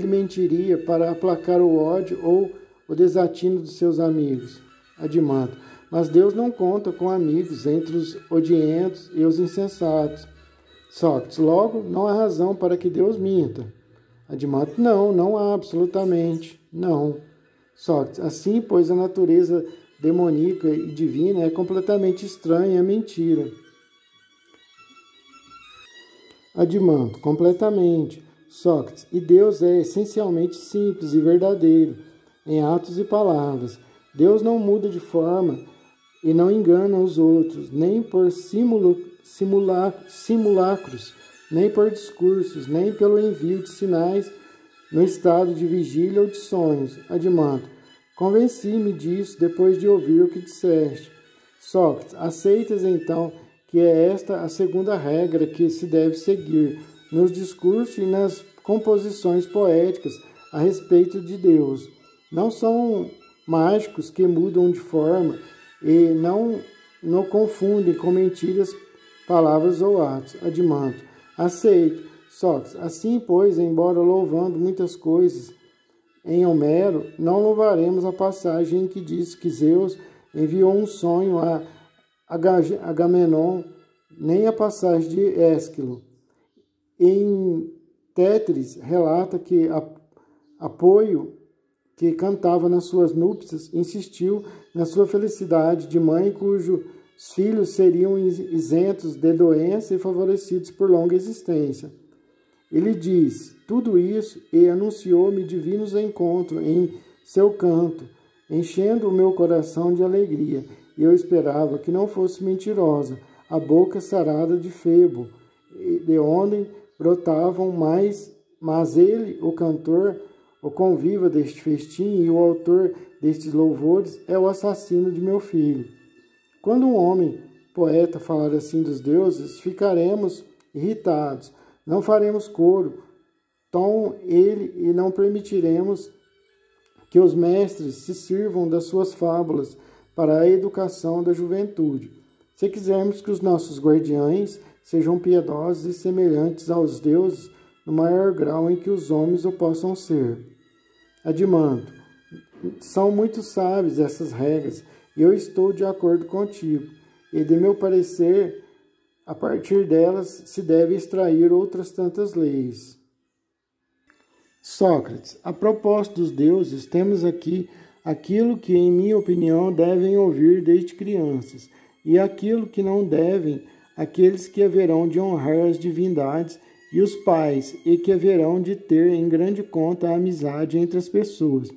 mentiria para aplacar o ódio ou o desatino dos seus amigos. Adimando, mas Deus não conta com amigos entre os odientos e os insensatos. Sócrates, logo, não há razão para que Deus minta. Adimando, não há absolutamente, não. Sócrates, assim, pois a natureza demoníaca e divina é completamente estranha à mentira. Adimando, completamente. Sócrates, e Deus é essencialmente simples e verdadeiro, em atos e palavras. Deus não muda de forma e não engana os outros, nem por simulacros, nem por discursos, nem pelo envio de sinais no estado de vigília ou de sonhos. Adimando, convenci-me disso depois de ouvir o que disseste. Sócrates, aceitas então que é esta a segunda regra que se deve seguir nos discursos e nas composições poéticas a respeito de Deus. Não são mágicos que mudam de forma e não confundem com mentiras, palavras ou atos. Adimando, aceito. Sócrates, assim, pois, embora louvando muitas coisas em Homero, não louvaremos a passagem em que diz que Zeus enviou um sonho a Agamenon, nem a passagem de Ésquilo. Em Tétris relata que Apoio, que cantava nas suas núpcias, insistiu na sua felicidade de mãe cujos filhos seriam isentos de doença e favorecidos por longa existência. Ele diz tudo isso e anunciou-me divinos encontros em seu canto, enchendo o meu coração de alegria. E eu esperava que não fosse mentirosa a boca sarada de Febo, de onde brotavam mas ele, o cantor, o conviva deste festim e o autor destes louvores, é o assassino de meu filho. Quando um homem poeta falar assim dos deuses, ficaremos irritados, não faremos coro, tom ele e não permitiremos que os mestres se sirvam das suas fábulas para a educação da juventude. Se quisermos que os nossos guardiães sejam piedosos e semelhantes aos deuses, no maior grau em que os homens o possam ser. Adimando, são muito sábias essas regras, e eu estou de acordo contigo, e de meu parecer, a partir delas se deve extrair outras tantas leis. Sócrates, a propósito dos deuses, temos aqui aquilo que, em minha opinião, devem ouvir desde crianças, e aquilo que não devem, aqueles que haverão de honrar as divindades e os pais, e que haverão de ter em grande conta a amizade entre as pessoas.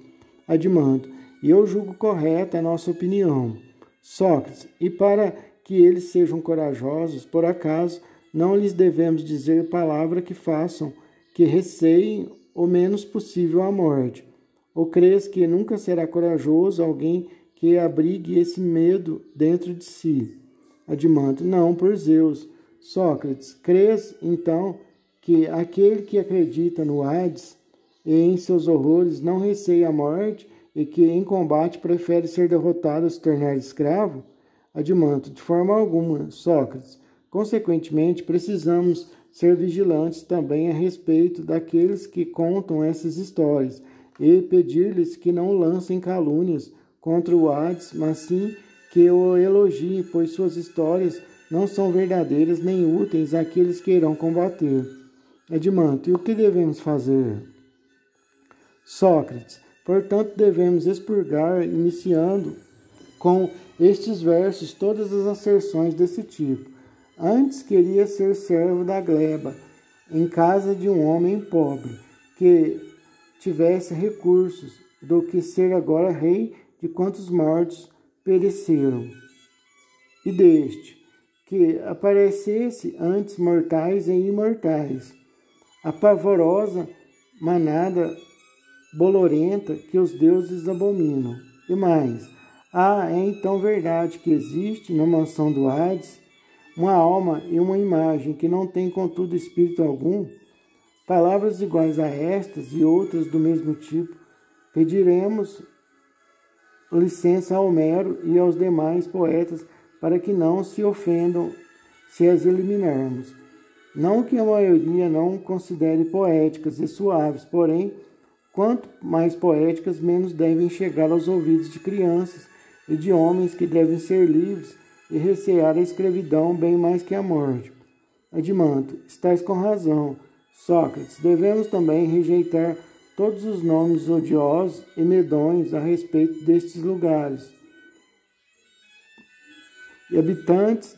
Adimando, e eu julgo correta a nossa opinião. Sócrates, e para que eles sejam corajosos, por acaso, não lhes devemos dizer palavra que façam, que receiem o menos possível a morte. Ou crês que nunca será corajoso alguém que abrigue esse medo dentro de si? Adimando, não, por Zeus. Sócrates, crês, então, que aquele que acredita no Hades e em seus horrores não receia a morte e que em combate prefere ser derrotado a se tornar escravo? Adimando, de forma alguma. Sócrates, consequentemente, precisamos ser vigilantes também a respeito daqueles que contam essas histórias e pedir-lhes que não lancem calúnias contra o Hades, mas sim que o elogiem, pois suas histórias não são verdadeiras nem úteis àqueles que irão combater. Adimando, e o que devemos fazer? Sócrates, portanto devemos expurgar, iniciando com estes versos todas as asserções desse tipo. Antes queria ser servo da gleba, em casa de um homem pobre, que tivesse recursos, do que ser agora rei de quantos mortos pereceram. E deste, que aparecesse antes mortais e imortais, a pavorosa manada bolorenta que os deuses abominam. E mais, é então verdade que existe na mansão do Hades uma alma e uma imagem que não tem contudo espírito algum? Palavras iguais a estas e outras do mesmo tipo, pediremos licença a Homero e aos demais poetas para que não se ofendam se as eliminarmos. Não que a maioria não considere poéticas e suaves, porém, quanto mais poéticas, menos devem chegar aos ouvidos de crianças e de homens que devem ser livres e recear a escravidão bem mais que a morte. Adimando, estás com razão. Sócrates, devemos também rejeitar todos os nomes odiosos e medonhos a respeito destes lugares. E habitantes,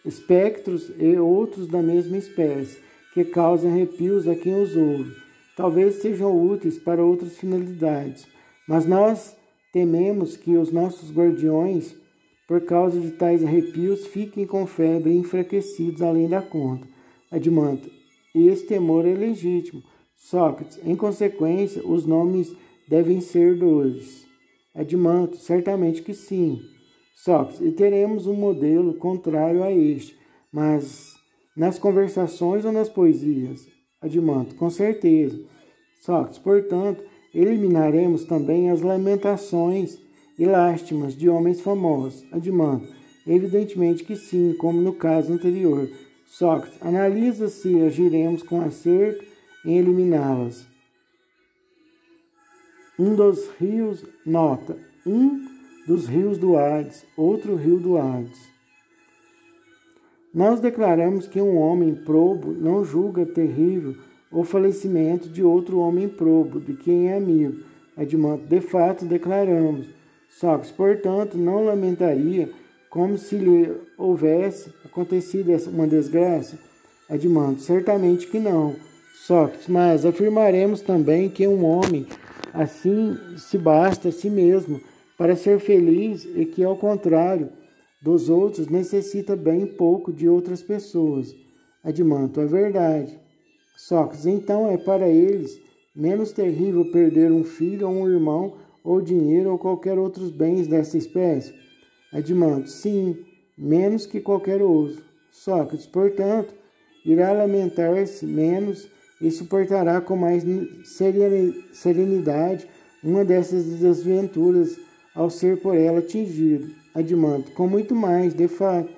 espectros e outros da mesma espécie, que causam arrepios a quem os ouve. Talvez sejam úteis para outras finalidades, mas nós tememos que os nossos guardiões, por causa de tais arrepios, fiquem com febre e enfraquecidos além da conta. Adimando, e esse temor é legítimo. Sócrates, em consequência, os nomes devem ser dois. Adimando, certamente que sim. Sócrates, e teremos um modelo contrário a este, mas nas conversações ou nas poesias? Adimando, com certeza. Sócrates, portanto, eliminaremos também as lamentações e lástimas de homens famosos. Adimando, evidentemente que sim, como no caso anterior. Sócrates, analisa se agiremos com acerto em eliminá-las. Um dos rios do Hades, outro rio do Hades. Nós declaramos que um homem probo não julga terrível ou falecimento de outro homem probo, de quem é amigo. Adimante, de fato, declaramos. Sócrates, portanto, não lamentaria como se lhe houvesse acontecido uma desgraça? Adimante, certamente que não. Sócrates, mas afirmaremos também que um homem assim se basta a si mesmo para ser feliz e que, ao contrário dos outros, necessita bem pouco de outras pessoas. Adimante, é verdade. Sócrates, então é para eles menos terrível perder um filho ou um irmão, ou dinheiro, ou qualquer outros bens dessa espécie? Adimante, sim, menos que qualquer outro. Sócrates, portanto, irá lamentar-se menos e suportará com mais serenidade uma dessas desventuras ao ser por ela atingido. Adimante, com muito mais, de fato.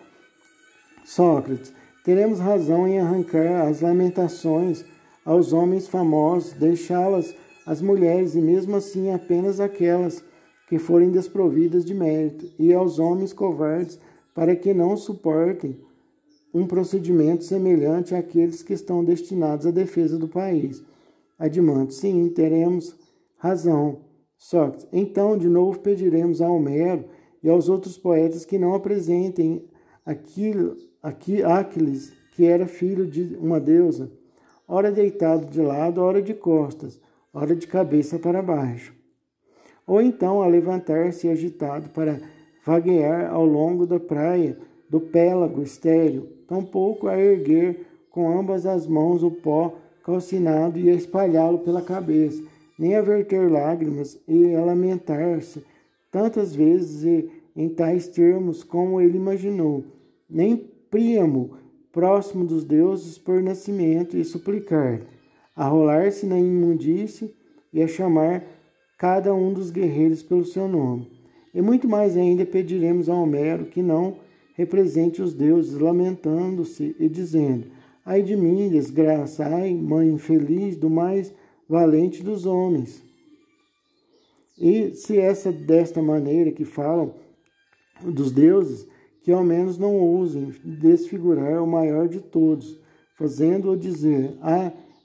Sócrates, teremos razão em arrancar as lamentações aos homens famosos, deixá-las às mulheres, e mesmo assim apenas aquelas que forem desprovidas de mérito, e aos homens covardes, para que não suportem um procedimento semelhante àqueles que estão destinados à defesa do país. Adimante, sim, teremos razão. Sócrates, então de novo pediremos a Homero e aos outros poetas que não apresentem Aquiles, que era filho de uma deusa, ora deitado de lado, ora de costas, ora de cabeça para baixo. Ou então a levantar-se agitado para vaguear ao longo da praia do pélago estéril, tampouco a erguer com ambas as mãos o pó calcinado e a espalhá-lo pela cabeça, nem a verter lágrimas e a lamentar-se tantas vezes e em tais termos como ele imaginou, nem Príamo, próximo dos deuses por nascimento, e suplicar, a rolar-se na imundície e a chamar cada um dos guerreiros pelo seu nome. E muito mais ainda pediremos a Homero que não represente os deuses, lamentando-se e dizendo, ai de mim, desgraça, ai, mãe infeliz do mais valente dos homens. E se desta maneira que falam dos deuses, que ao menos não ousem desfigurar o maior de todos, fazendo-o dizer,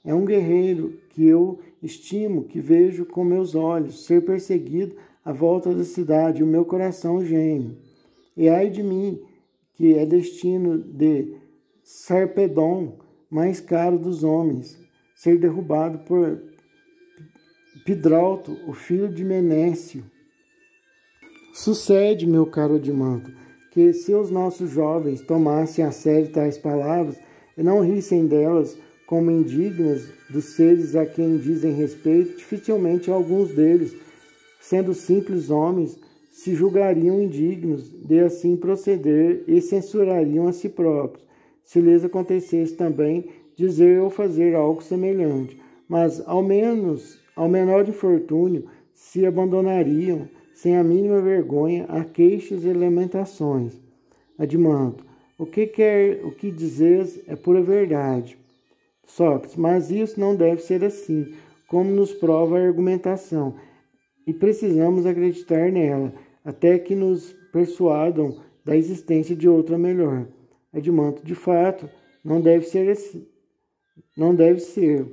é um guerreiro que eu estimo, que vejo com meus olhos, ser perseguido à volta da cidade, e o meu coração geme. E ai de mim, que é destino de Sarpedon, mais caro dos homens, ser derrubado por Pidrauto, o filho de Menécio. Sucede, meu caro Adimanto, que se os nossos jovens tomassem a sério tais palavras e não rissem delas como indignas dos seres a quem dizem respeito, dificilmente alguns deles, sendo simples homens, se julgariam indignos de assim proceder e censurariam a si próprios, se lhes acontecesse também dizer ou fazer algo semelhante. Mas, ao menor infortúnio, se abandonariam, sem a mínima vergonha, a queixas e lamentações. Adimanto, o que dizes é pura verdade. Sócrates, mas isso não deve ser assim, como nos prova a argumentação, e precisamos acreditar nela, até que nos persuadam da existência de outra melhor. Adimanto, de fato, não deve ser assim. Não deve ser.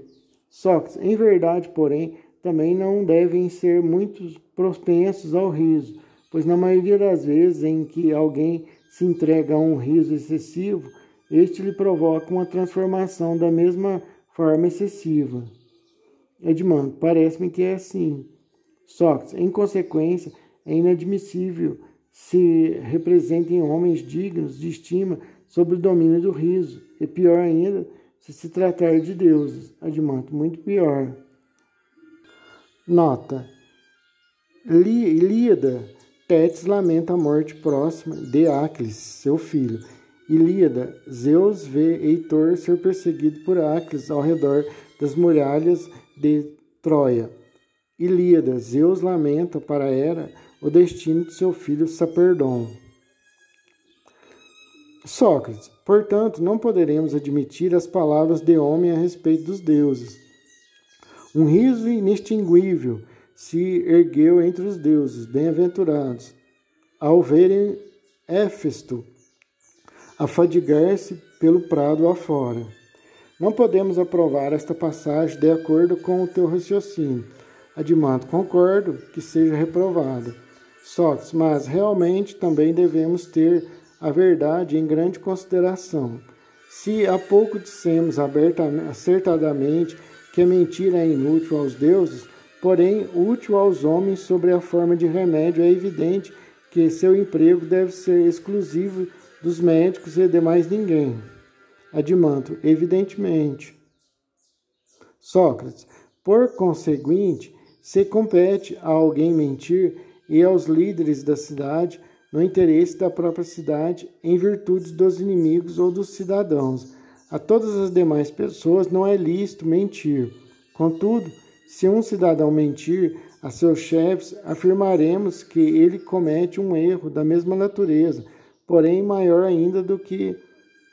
Sócrates, em verdade, porém, também não devem ser muito propensos ao riso, pois na maioria das vezes em que alguém se entrega a um riso excessivo, este lhe provoca uma transformação da mesma forma excessiva. Edmando, parece-me que é assim. Sócrates, em consequência, é inadmissível se representem homens dignos de estima sob o domínio do riso, e pior ainda, se tratar de deuses. Adimante, muito pior. Nota. Ilíada. Tétis lamenta a morte próxima de Aquiles, seu filho. Ilíada. Zeus vê Heitor ser perseguido por Aquiles ao redor das muralhas de Troia. Ilíada. Zeus lamenta para Hera o destino de seu filho Saperdon. Sócrates. Portanto, não poderemos admitir as palavras de homem a respeito dos deuses. Um riso inextinguível se ergueu entre os deuses bem-aventurados, ao verem Éfesto afadigar-se pelo prado afora. Não podemos aprovar esta passagem de acordo com o teu raciocínio. Adimanto, concordo que seja reprovada. Sócrates, mas realmente também devemos ter a verdade em grande consideração. Se há pouco dissemos acertadamente que a mentira é inútil aos deuses, porém útil aos homens sob a forma de remédio, é evidente que seu emprego deve ser exclusivo dos médicos e de mais ninguém. Adimanto, evidentemente. Sócrates, por conseguinte, se compete a alguém mentir e aos líderes da cidade, no interesse da própria cidade, em virtude dos inimigos ou dos cidadãos. A todas as demais pessoas não é lícito mentir. Contudo, se um cidadão mentir a seus chefes, afirmaremos que ele comete um erro da mesma natureza, porém maior ainda do que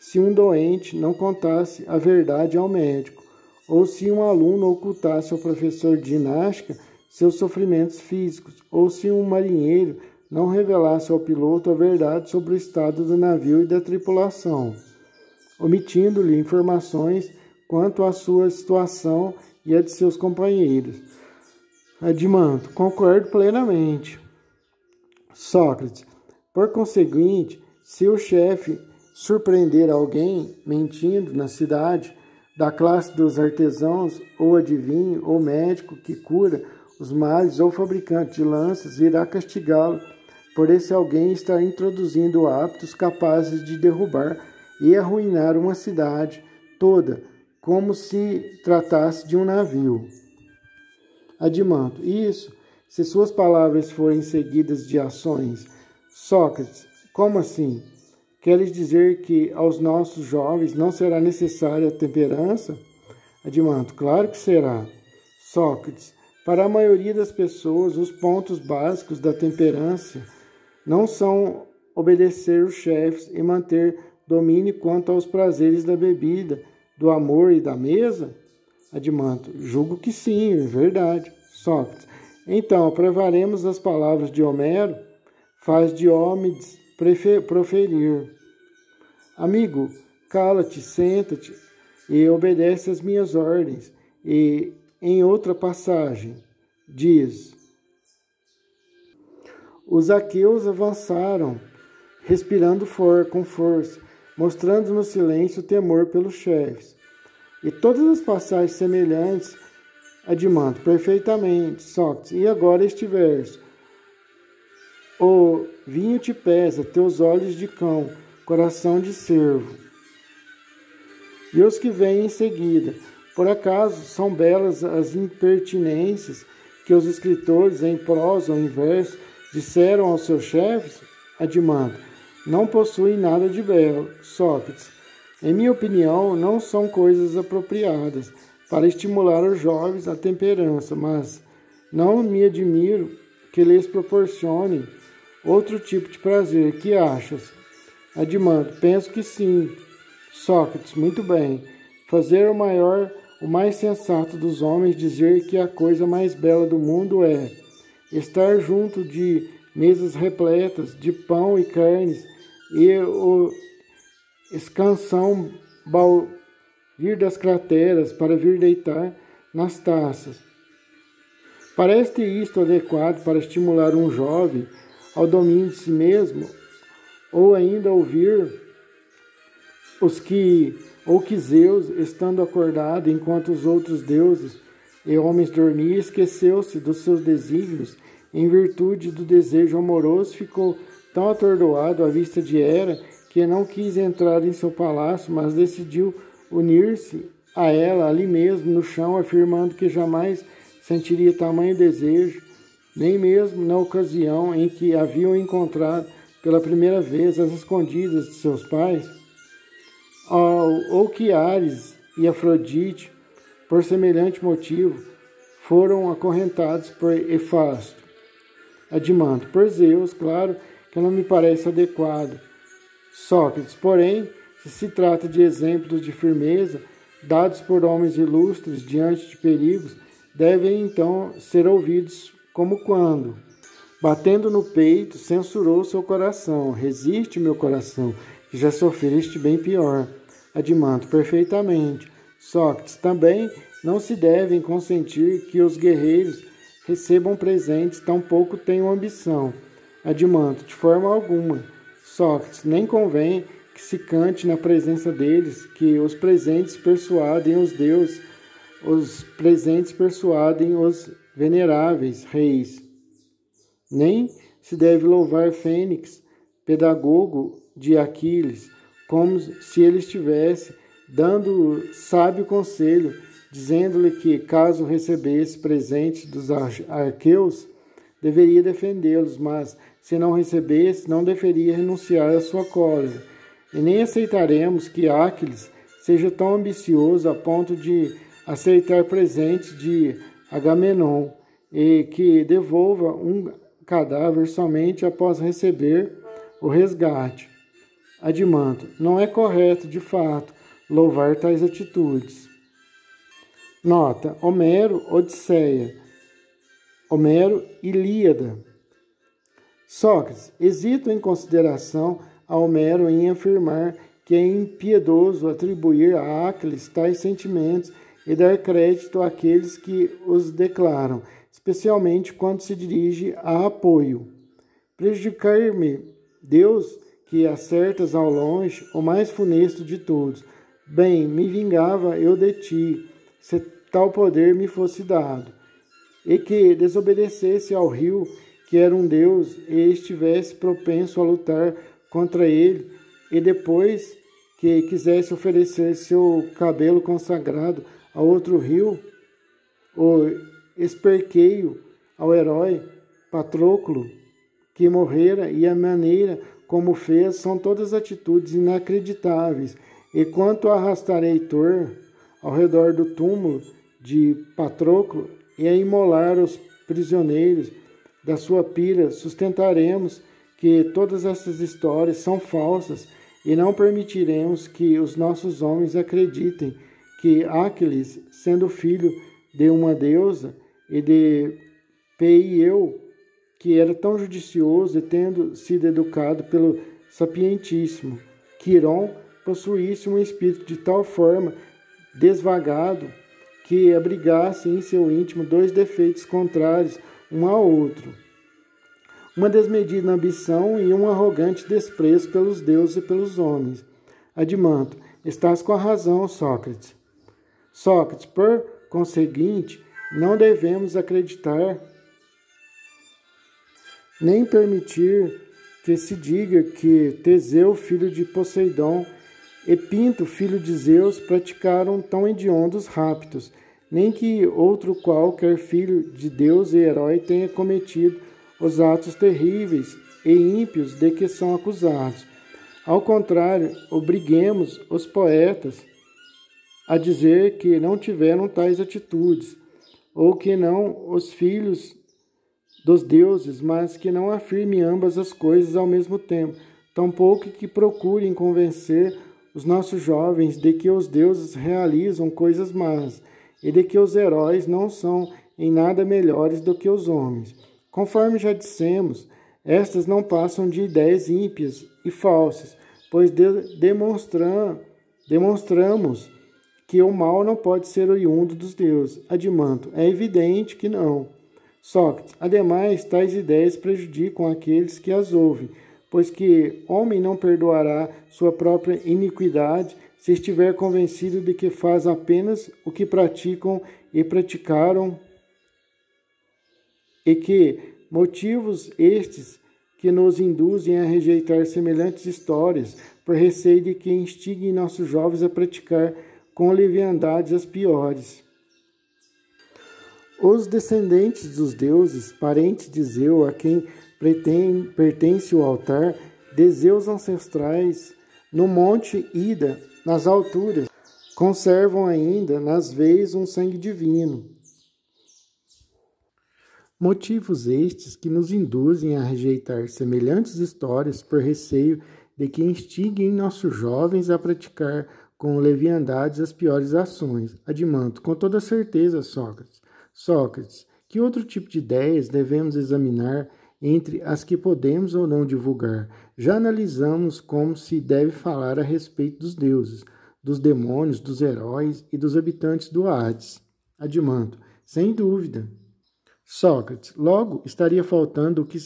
se um doente não contasse a verdade ao médico, ou se um aluno ocultasse ao professor de ginástica seus sofrimentos físicos, ou se um marinheiro não revelasse ao piloto a verdade sobre o estado do navio e da tripulação, omitindo-lhe informações quanto à sua situação e a de seus companheiros. Adimanto, concordo plenamente. Sócrates, por conseguinte, se o chefe surpreender alguém mentindo na cidade, da classe dos artesãos, ou adivinho, ou médico que cura os males, ou fabricante de lanças, irá castigá-lo por esse alguém estar introduzindo hábitos capazes de derrubar e arruinar uma cidade toda, como se tratasse de um navio. Adimanto, isso, se suas palavras forem seguidas de ações. Sócrates, como assim? Queres dizer que aos nossos jovens não será necessária a temperança? Adimanto, claro que será. Sócrates, para a maioria das pessoas, os pontos básicos da temperança não são obedecer os chefes e manter domínio quanto aos prazeres da bebida, do amor e da mesa? Adimanto, julgo que sim, é verdade. Sócrates, então aprovaremos as palavras de Homero, faz Diomedes proferir. Amigo, cala-te, senta-te e obedece às minhas ordens. E em outra passagem, diz: os aqueus avançaram, respirando com força, mostrando no silêncio temor pelos chefes. E todas as passagens semelhantes, adimanto perfeitamente, Sócrates. E agora este verso: o vinho te pesa, teus olhos de cão, coração de cervo. E os que vêm em seguida, por acaso são belas as impertinências que os escritores, em prosa ou em verso, disseram aos seus chefes? Adimanto, não possuem nada de belo. Sócrates, em minha opinião, não são coisas apropriadas para estimular os jovens à temperança, mas não me admiro que lhes proporcione outro tipo de prazer. Que achas? Adimanto, penso que sim. Sócrates, muito bem. Fazer o mais sensato dos homens dizer que a coisa mais bela do mundo é estar junto de mesas repletas de pão e carnes e o escansão vir das crateras para vir deitar nas taças. Parece isto adequado para estimular um jovem ao domínio de si mesmo, ou ainda ouvir que Zeus, estando acordado enquanto os outros deuses e homens dormiam, esqueceu-se dos seus desígnios, em virtude do desejo amoroso, ficou tão atordoado à vista de Hera que não quis entrar em seu palácio, mas decidiu unir-se a ela ali mesmo no chão, afirmando que jamais sentiria tamanho desejo, nem mesmo na ocasião em que haviam encontrado pela primeira vez às escondidas de seus pais. Ou que Ares e Afrodite, por semelhante motivo, foram acorrentados por Hefasto. Adimanto, por Zeus, claro que não me parece adequado. Sócrates, porém, se trata de exemplos de firmeza, dados por homens ilustres diante de perigos, devem então ser ouvidos como quando, batendo no peito, censurou seu coração. Resiste, meu coração, que já sofreste bem pior. Adimanto, perfeitamente. Sócrates, também não se devem consentir que os guerreiros recebam presentes, tampouco tenham ambição. Adimanto, de forma alguma. Sócrates, nem convém que se cante na presença deles que os presentes persuadem os deuses, os presentes persuadem os veneráveis reis. Nem se deve louvar Fênix, pedagogo de Aquiles, como se ele estivesse dando sábio conselho, dizendo-lhe que, caso recebesse presente dos arqueus, deveria defendê-los, mas, se não recebesse, não deveria renunciar à sua cólera. E nem aceitaremos que Aquiles seja tão ambicioso a ponto de aceitar presentes de Agamenon e que devolva um cadáver somente após receber o resgate. Adimanto, não é correto, de fato, louvar tais atitudes. Nota: Homero, Odisseia. Homero, Ilíada. Sócrates, hesito em consideração a Homero em afirmar que é impiedoso atribuir a Aquiles tais sentimentos e dar crédito àqueles que os declaram, especialmente quando se dirige a apoio. Prejudicar-me Deus, que acertas ao longe, o mais funesto de todos. Bem, me vingava eu de ti, se tal poder me fosse dado, e que desobedecesse ao rio, que era um deus, e estivesse propenso a lutar contra ele, e depois que quisesse oferecer seu cabelo consagrado a outro rio, o esperqueio ao herói Patroclo, que morrera, e a maneira como fez são todas atitudes inacreditáveis. E quanto a arrastar Heitor ao redor do túmulo de Patroclo e a imolar os prisioneiros da sua pira, sustentaremos que todas essas histórias são falsas e não permitiremos que os nossos homens acreditem que Aquiles, sendo filho de uma deusa, e de Peieu, que era tão judicioso e tendo sido educado pelo sapientíssimo Quiron, possuísse um espírito de tal forma desvagado que abrigasse em seu íntimo dois defeitos contrários um ao outro: uma desmedida ambição e um arrogante desprezo pelos deuses e pelos homens. Adimanto, estás com a razão, Sócrates. Sócrates, por conseguinte, não devemos acreditar nem permitir que se diga que Teseu, filho de Poseidon, e Pinto, filho de Zeus, praticaram tão hediondos raptos, nem que outro qualquer filho de Deus e herói tenha cometido os atos terríveis e ímpios de que são acusados. Ao contrário, obriguemos os poetas a dizer que não tiveram tais atitudes, ou que não os filhos dos deuses, mas que não afirmem ambas as coisas ao mesmo tempo, tampouco que procurem convencer os nossos jovens de que os deuses realizam coisas más e de que os heróis não são em nada melhores do que os homens. Conforme já dissemos, estas não passam de ideias ímpias e falsas, pois demonstramos que o mal não pode ser oriundo dos deuses. Adimanto, é evidente que não. Sócrates, ademais, tais ideias prejudicam aqueles que as ouvem, pois que homem não perdoará sua própria iniquidade se estiver convencido de que faz apenas o que praticam e praticaram, e que motivos estes que nos induzem a rejeitar semelhantes histórias, por receio de que instiguem nossos jovens a praticar com leviandades as piores. Os descendentes dos deuses, parentes de Zeus, a quem pertence o altar, de Zeus ancestrais, no monte Ida, nas alturas, conservam ainda nas veias um sangue divino. Motivos estes que nos induzem a rejeitar semelhantes histórias por receio de que instiguem nossos jovens a praticar com leviandades as piores ações. Adimanto, com toda certeza, Sócrates, que outro tipo de ideias devemos examinar entre as que podemos ou não divulgar? Já analisamos como se deve falar a respeito dos deuses. dos demônios, dos heróis e dos habitantes do Hades. Adimanto, sem dúvida. Sócrates, logo estaria faltando o que se